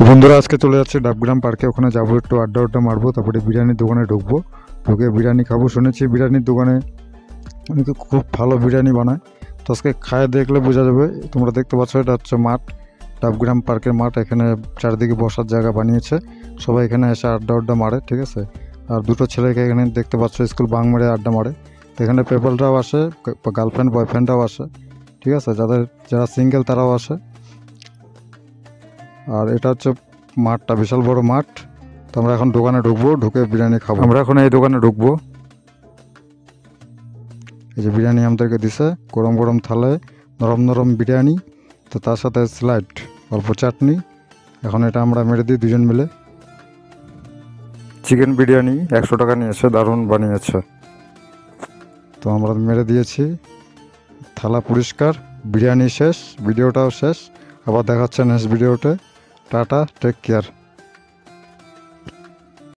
তো বন্ধুরা আজকে চলে যাচ্ছে ডাবগ্রাম পার্কে, ওখানে যাবো, একটু আড্ডা মারবো, তারপরে বিরিয়ানির দোকানে ঢুকবো, ঢুকে বিরিয়ানি খাবো। শুনেছি বিরিয়ানির দোকানে অনেকে খুব ভালো বিরিয়ানি বানায়, তো আজকে খায় দেখলে বোঝা যাবে। তোমরা দেখতে পাচ্ছ এটা হচ্ছে মাঠ, ডাবগ্রাম পার্কের মাঠ। এখানে চারিদিকে বসার জায়গা বানিয়েছে, সবাই এখানে এসে আড্ডা মারে, ঠিক আছে। আর দুটো ছেলেকে এখানে দেখতে পাচ্ছ স্কুল বাং মেরে আড্ডা মারে। তো এখানে পেপলরাও আসে, গার্লফ্রেন্ড বয়ফ্রেন্ডরাও আসে, ঠিক আছে, যারা সিঙ্গেল তারাও আসে। আর এটা হচ্ছে মাঠটা, বিশাল বড় মাঠ। তো আমরা এখন দোকানে ঢুকবো, ঢুকে বিরিয়ানি খাবো। আমরা এখন এই দোকানে ঢুকবো। এই যে বিরিয়ানি আমাদেরকে দিছে গরম গরম থালায়, নরম নরম বিরিয়ানি, তো তার সাথে স্লাইড, অল্প চাটনি। এখন এটা আমরা মেরে দিই দুজন মিলে। চিকেন বিরিয়ানি 100 টাকা নিয়েছে, দারুণ বানিয়েছে। তো আমরা মেরে দিয়েছি, থালা পরিষ্কার, বিরিয়ানি শেষ, ভিডিওটাও শেষ। আবার দেখাচ্ছে নেক্সট ভিডিওতে। Tata, take care.